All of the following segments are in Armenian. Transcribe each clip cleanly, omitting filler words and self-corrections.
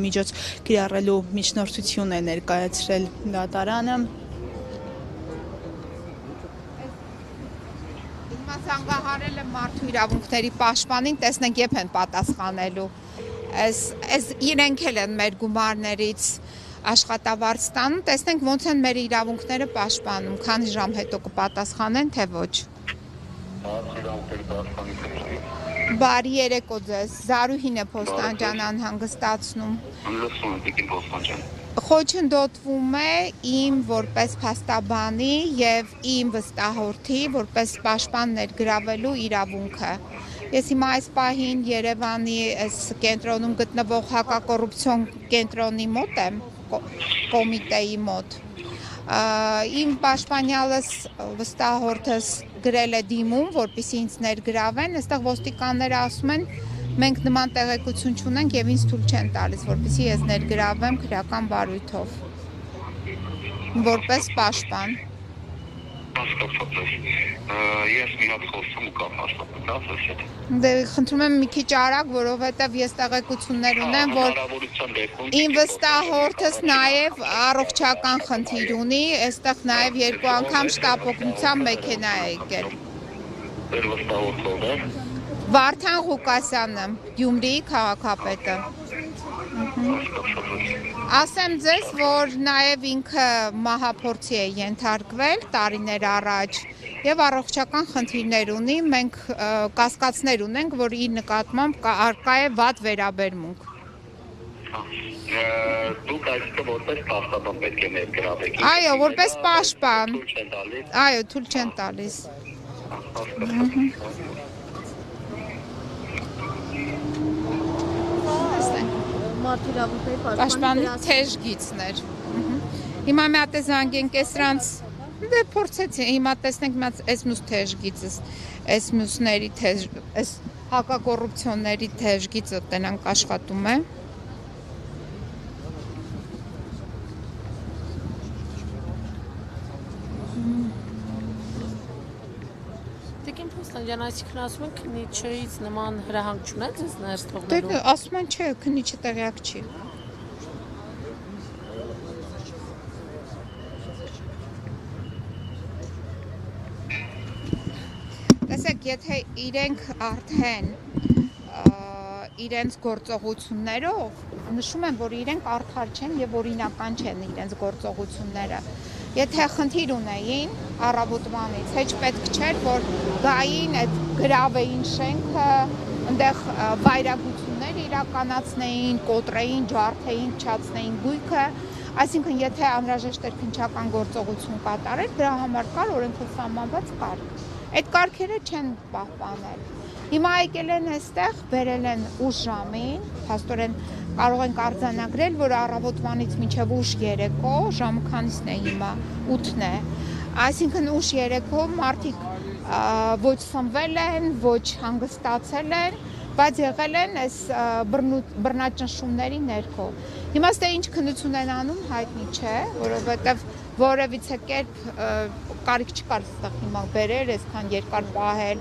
Միջոց կիրառելու միջնորդություն է ներկայացրել դատարանը։ Զանգահարել եմ մարդու իրավունքների պաշտպանին, տեսնենք երբ են պատասխանելու։ Այս իրենք էլ են մեր գումարներից աշխատավարձ տանում, տեսնենք ոնց են մեր իրավունքները պաշտպանում, քանի ժամ հետո կպատասխանեն, թե ոչ։ Բարի երեկո ձեզ, Զարուհին է Փոստանջան անհանգստացնում։ Խոչընդոտվում է իմ որպես փաստաբանի եւ իմ վստահորդի որպես պաշտպան ներգրավելու իրավունքը։ Ես հիմա այս պահին Երևանի այս կենտրոնում գտնվող հակակոռուպցիոն կենտրոնի մոտ եմ, կոմիտեի մոտ։ Իմ պաշտպանյալս վստահորդս գրել է դիմում, որպեսզի ինձ ներգրավեն, այստեղ ոստիկանները ասում են մենք նման տեղեկություն չունենք եւ ինձ թույլ չեն տալիս, որպեսզի ես ներգրավեմ քրեական բարույթով որպես պաշտպան։ Ես մի հատ խոսում ու կապ հաստատած ես հետ։ Դե խնդրում եմ մի քիչ արագ, որովհետև ես տեղեկություններ ունեմ, որ իմ վստահորդս նաև առողջական խնդիր ունի, այստեղ նաև 2 անգամ շտապօգնության մեքենա է եկել։ Ձեր վստահորդը ով է։ Վարդան Ղուկասյանը, Գյումրիի քաղաքապետը։ Ասեմ ձեզ, որ նաև ինքը մահափորձի է ենթարկվել տարիներ առաջ եւ առողջական խնդիրներ ունի, մենք կասկածներ ունենք, որ իր նկատմամբ առկա է վատ վերաբերմունք։ Դուք այսօր որպես պաշտպան պետք է ներգրավեք։ Այո, որպես պաշտպան։ Այո, թույլ չեն տալիս։ Պաշտպանի թեժ գիծներ։ Հիմա մի հատ է զանգեն կեսրանց, դե փորձեցի, հիմա տեսնենք մի հատ այս մյուս թեժ գիծս, այս մյուսների թեժ, այս հակակոռուպցիոնների թեժ գիծը տնանք աշխատում է։ Փոստանջան, այսինքն ասում են քննիչից նման հրահանգ չունեն ձեզ ներս թողնելու։ Դե ասում են չէ, քննիչը տեղյակ չի։ Տեսեք, եթե իրենք արդեն իրենց գործողություններով նշում են, որ իրենք արդար չեն եւ օրինական չեն իրենց գործողությունները։ Եթե խնդիր ունեին առավոտվանից, հեչ պետք չէր, որ գային այդ գրավեին շենքը, այնտեղ վայրագություններ իրականացնեին, կոտրեին, ջարդեին, փչացնեին գույքը, այսինքն եթե անհրաժեշտ էր քննչական գործողություն կատարել, դրա համար կար օրենքով սահմանված կարգ։ Այդ կարգերը չեն պահպանել։ Հիմա եկել են այստեղ, բերել են ուշ ժամին, փաստորեն կարող ենք արձանագրել, որ առավոտվանից մինչև ուշ երեկո, ժամը քանիսն է հիմա, 8-ն է, այսինքն ուշ երեկո մարդիկ ոչ սնվել են, ոչ հանգստացել են, բայց եղել են այս բռնաճնշումների ներքո։ Հիմա ստե ինչ քննություն են անում հայտնի չէ, որովհետև որևիցե կերպ կարիք չկար այստեղ հիմա բերել, այսքան երկար պահել։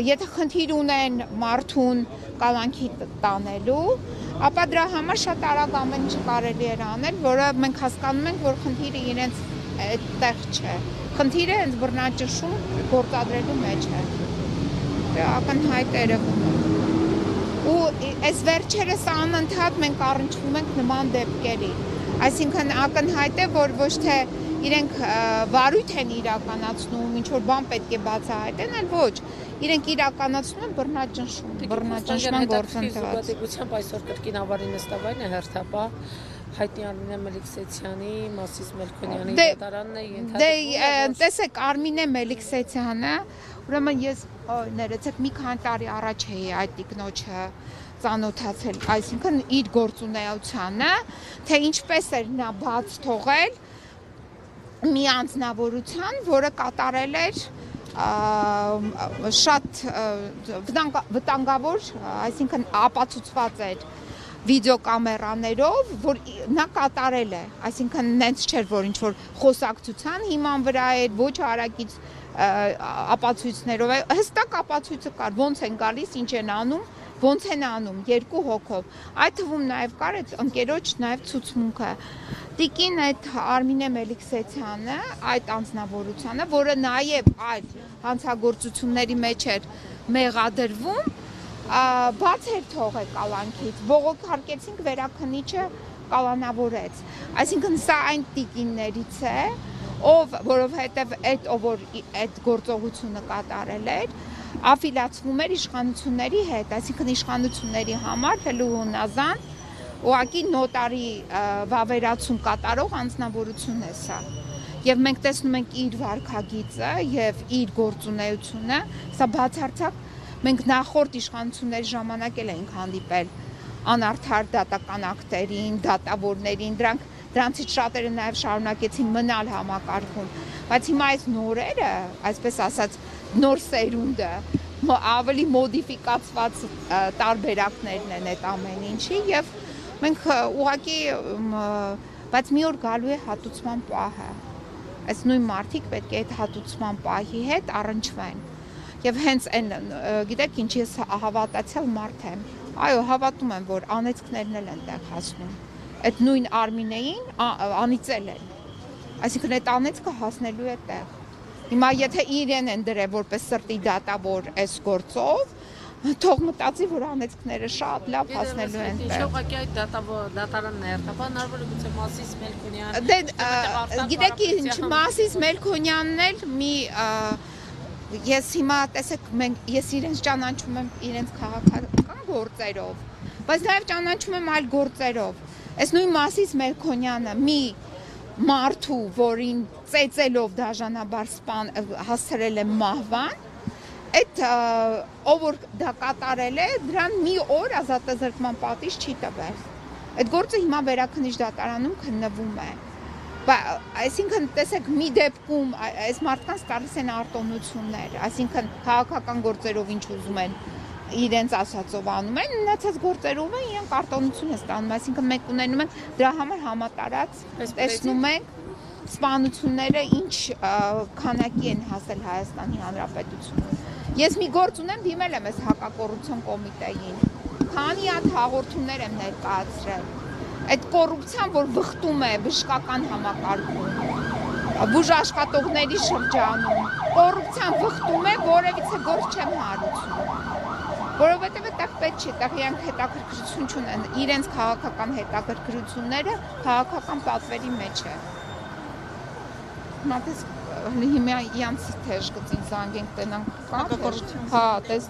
Եթե խնդիր ունեն մարդուն կալանքի տանելու, ապա դրա համար շատ արագ ամեն ինչ կարելի էր անել, որը մենք հասկանում ենք, որ խնդիրը իրենց այդտեղ չէ։ Խնդիրը հենց բռնաճնշում գործադրելու մեջ է։ Դա ակնհայտ երևում է։ Ու այս վերջերս անընդհատ մենք առնչվում ենք նման դեպքերի։ Այսինքն ակնհայտ է, որ ոչ թե իրենք վարույթ են իրականացնում, ինչ որ բան պետք է բացահայտեն, այլ ոչ, իրենք իրականացնում են բռնաճնշում, բռնաճնշման գործընթաց։ Զուգադիպությամբ այսօր կրկին Ավարի նստավայրն է հերթապահ հայտնի Արմինե Մելիքսեթյանի, Մասիս Մելքոնյանի դատարանն է ենթադրվում։ Դե տեսեք, Արմինե Մելիքսեթյանը, ուրեմն ես ներեցեք մի քանի տարի առաջ էի այդ տիկնոջը ծանոթացել, այսինքն իր գործունեությանը, թե ինչպես էր նա բաց թողել մի անձնավորության, որը կատարել էր շատ վտանգավոր, այսինքն ապացուցված էր վիդեոկամերաներով, որ նա կատարել է, այսինքն նենց չէր, որ ինչ-որ խոսակցության հիման վրա էր, ոչ հարակից ապացույցներով, հստակ ապացույցը կար, ոնց են գալիս, ինչ են անում, ոնց են անում 2 հոգով։ Այդ թվում նաև կար այդ ընկերոջ նաև ցուցմունքը։ Տիկին այդ Արմինե Մելիքսեթյանը, այդ անձնավորությունը, որը նաև այդ հանցագործությունների մեջ էր մեղադրվում, բաց էր թողել կալանքից, բողոքարկեցինք վերաքննիչը կալանավորեց։ Այսինքն սա այն տիկիններից է, որովհետև ով որ այդ գործողությունը կատարել էր, աֆիլիացվում էր իշխանությունների հետ, այսինքն իշխանությունների համար հլուհունազան ուղղակի նոտարի վավերացում կատարող անձնավորություն է սա։ Եվ մենք տեսնում ենք իր վարքագիծը եւ իր գործունեությունը, սա բացարձակ մենք նախորդ իշխանությունների ժամանակ էլ էինք հանդիպել անարդար դատական ակտերին, դատավորներին, դրանցից շատերը նաև շարունակեցին մնալ համակարգում, բայց հիմա այս նորերը, այսպես ասած, նոր սերունդը, ավելի մոդիֆիկացված տարբերակներն են այդ ամեն ինչի եւ մենք ուղղակի բայց մի օր գալու է հատուցման պահը։ Այս նույն մարդիկ պետք է այդ հատուցման պահի հետ առնչվեն։ Եվ հենց այն, գիտեք ինչ, ես հավատացյալ մարդ եմ։ Այո, հավատում եմ, որ անեծքներն էլ են տեղ հասնում։ Այդ նույն Արմինեին անիծել են։ Այսինքն այդ անեծքը հասնելու է տեղ։ Հիմա եթե իրեն են դրել որպես սրտի դատավոր այս գործով, թող մտածի, որ անեծքները շատ լավ հասնելու են տեղ։ Ինչ ուղղակի այդ դատարանն է հերթապահ, հնարավոր է գուցե Մասիս Մելքոնյան։ Գիտեք ինչ, Մասիս Մելքոնյանն էլ մի ես հիմա տեսեք ես իրենց ճանաչում եմ իրենց քաղաքական գործերով, բայց նաև ճանաչում եմ այլ գործերով։ Այս նույն Մասիս Մելքոնյանը մի մարդու, որին ծեծելով դաժանաբար հասցրել է մահվան, այդ ով որ դա կատարել է, դրան մի օր ազատազրկման պատիժ չի տվել։ Այդ գործը հիմա վերաքննիչ դատարանում քննվում է։ Այսինքն տեսեք մի դեպքում այս մարդկանց տալիս են արտոնություններ, այսինքն քաղաքական գործերով ինչ ուզում են իրենց ասածով անում են, մնացած գործերով են իրենք արտոնություն են ստանում, այսինքն մենք ունենում ենք դրա համար համատարած տեսնում ենք սպանությունները ինչ քանակի են հասել Հայաստանի Հանրապետությունում։ Ես մի գործ ունեմ, դիմել եմ այս հակակոռուպցիոն կոմիտեին, քանի հատ հաղորդումներ եմ ներկայացրել։ Այդ կոռուպցիան, որ վխտում է բժշկական համակարգում, բուժաշխատողների շրջանում, կոռուպցիան վխտում է, որևիցե գործ չեմ հարուցում։ Որովհետև այդտեղ պետք չէ, այդտեղ իրանք հետաքրքրություն չունեն, իրենց քաղաքական հետաքրքրությունները քաղաքական պատվերի մեջ է։ Հիմա հիմա իրանց թեժ գծին զանգենք, տենանք կա։ Հա, տես